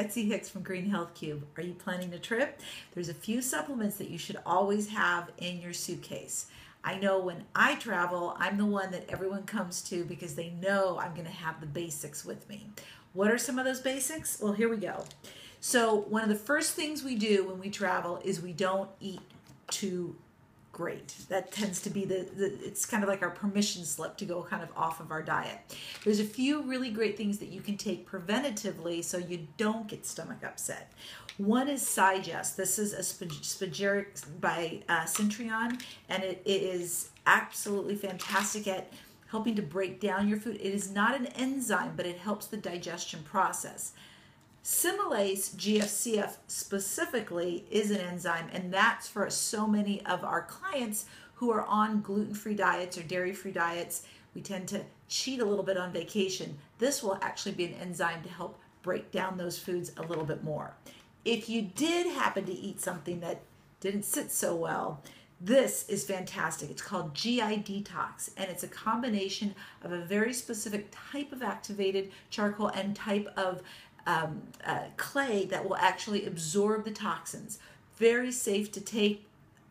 Betsy Hicks from Green Health Cube. Are you planning a trip? There's a few supplements that you should always have in your suitcase. I know when I travel, I'm the one that everyone comes to because they know I'm going to have the basics with me. What are some of those basics? Well, here we go. So one of the first things we do when we travel is we don't eat too great. That tends to be it's kind of like our permission slip to go kind of off of our diet. There's a few really great things that you can take preventatively so you don't get stomach upset. One is Sigest. This is a spagyric by Centrion, and it is absolutely fantastic at helping to break down your food. It is not an enzyme, but it helps the digestion process. Similace GFCF specifically is an enzyme, and that's for so many of our clients who are on gluten-free diets or dairy-free diets. We tend to cheat a little bit on vacation. This will actually be an enzyme to help break down those foods a little bit more. If you did happen to eat something that didn't sit so well, this is fantastic. It's called GI Detox, and it's a combination of a very specific type of activated charcoal and type of clay that will actually absorb the toxins. Very safe to take,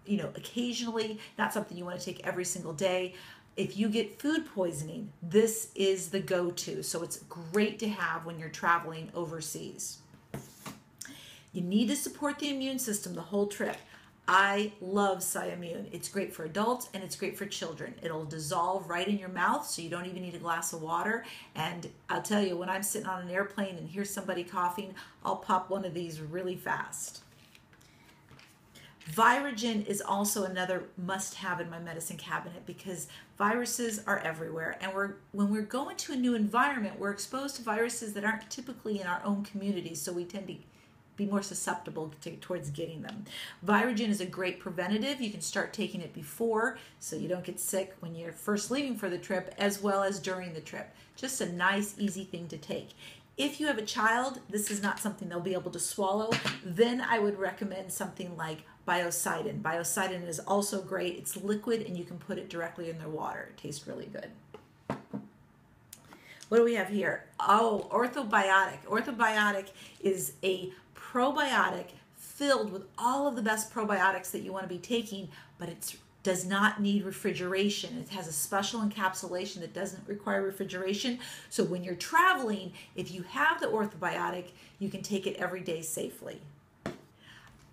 occasionally, not something you want to take every single day. If you get food poisoning, this is the go-to. So it's great to have when you're traveling overseas. You need to support the immune system the whole trip. I love Sciammune. It's great for adults and it's great for children. It'll dissolve right in your mouth, so you don't even need a glass of water. And I'll tell you, when I'm sitting on an airplane and hear somebody coughing, I'll pop one of these really fast. Virogen is also another must-have in my medicine cabinet because viruses are everywhere. And when we're going to a new environment, we're exposed to viruses that aren't typically in our own communities, so we tend to be more susceptible towards getting them. Virogen is a great preventative. You can start taking it before so you don't get sick when you're first leaving for the trip, as well as during the trip. Just a nice, easy thing to take. If you have a child, this is not something they'll be able to swallow, then I would recommend something like Biocidin. Biocidin is also great. It's liquid and you can put it directly in their water. It tastes really good. What do we have here? Oh, Orthobiotic. Orthobiotic is a probiotic filled with all of the best probiotics that you want to be taking, but it does not need refrigeration. It has a special encapsulation that doesn't require refrigeration. So when you're traveling, if you have the orthobiotic, you can take it every day safely.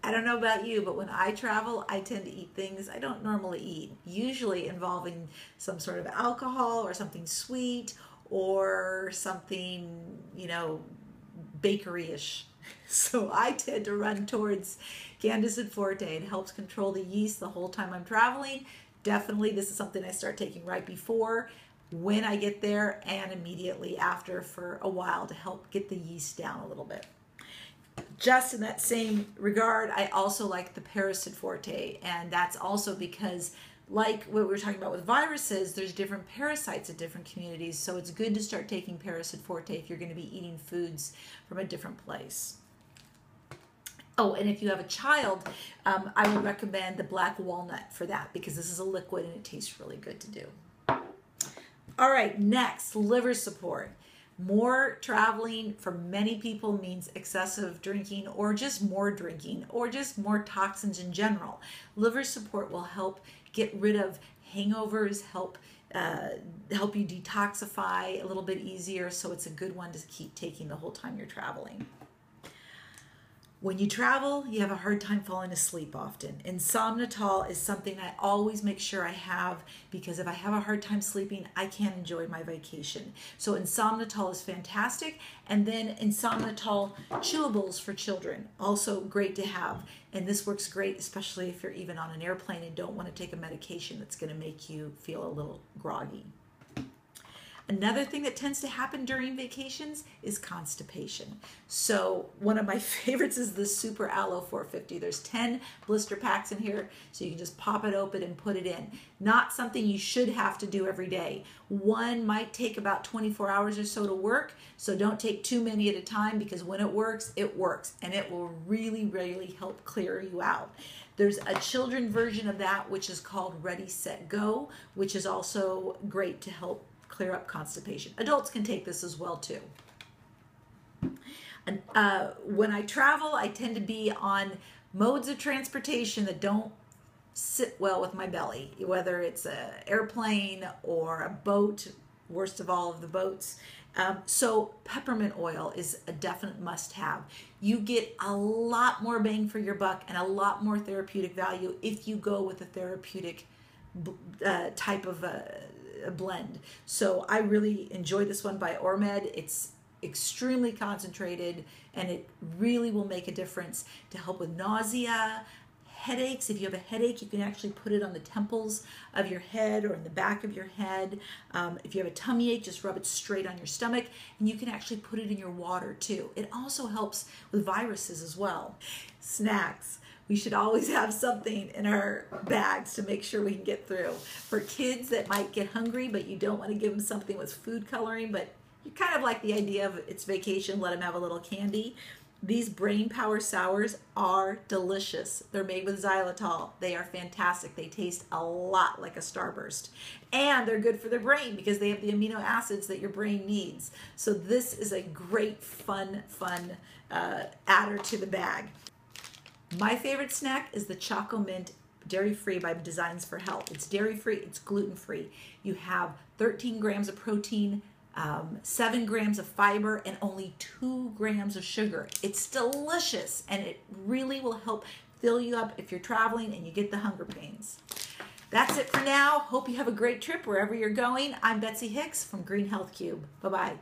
I don't know about you, but when I travel, I tend to eat things I don't normally eat, usually involving some sort of alcohol or something sweet or something, bakery-ish. So I tend to run towards Candicid Forte. It helps control the yeast the whole time I'm traveling. Definitely, this is something I start taking right before, when I get there, and immediately after for a while to help get the yeast down a little bit. Just in that same regard, I also like the Paracid Forte, and that's also because, like what we were talking about with viruses, there's different parasites at different communities, so it's good to start taking Paracid Forte if you're going to be eating foods from a different place. Oh, and if you have a child, I would recommend the black walnut for that because this is a liquid and it tastes really good to do. All right, next, liver support. More traveling for many people means excessive drinking or just more drinking or just more toxins in general. Liver support will help get rid of hangovers, help you detoxify a little bit easier, so it's a good one to keep taking the whole time you're traveling. When you travel, you have a hard time falling asleep often. Insomnitol is something I always make sure I have because if I have a hard time sleeping, I can't enjoy my vacation. So Insomnitol is fantastic. And then Insomnitol chewables for children, also great to have. And this works great, especially if you're even on an airplane and don't want to take a medication that's going to make you feel a little groggy. Another thing that tends to happen during vacations is constipation. So one of my favorites is the Super Aloe 450. There's 10 blister packs in here, so you can just pop it open and put it in. Not something you should have to do every day. One might take about 24 hours or so to work, so don't take too many at a time because when it works, and it will really, really help clear you out. There's a children version of that, which is called Ready, Set, Go, which is also great to help clear up constipation. Adults can take this as well too. And when I travel, I tend to be on modes of transportation that don't sit well with my belly, whether it's an airplane or a boat, worst of all of the boats. So peppermint oil is a definite must-have. You get a lot more bang for your buck and a lot more therapeutic value if you go with a therapeutic type of a blend. So I really enjoy this one by Ormed. It's extremely concentrated and it really will make a difference to help with nausea, headaches. If you have a headache, you can actually put it on the temples of your head or in the back of your head. If you have a tummy ache, just rub it straight on your stomach, and you can actually put it in your water too. It also helps with viruses as well. Snacks. We should always have something in our bags to make sure we can get through. For kids that might get hungry, but you don't want to give them something with food coloring, but you kind of like the idea of it's vacation, let them have a little candy. These Brain Power Sours are delicious. They're made with xylitol. They are fantastic. They taste a lot like a Starburst. And they're good for the brain because they have the amino acids that your brain needs. So this is a great, fun adder to the bag. My favorite snack is the Choco Mint dairy-free by Designs for Health. It's dairy-free, it's gluten-free. You have 13 grams of protein, 7 grams of fiber, and only 2 grams of sugar. It's delicious, and it really will help fill you up if you're traveling and you get the hunger pains. That's it for now. Hope you have a great trip wherever you're going. I'm Betsy Hicks from Green Health Cube. Bye-bye.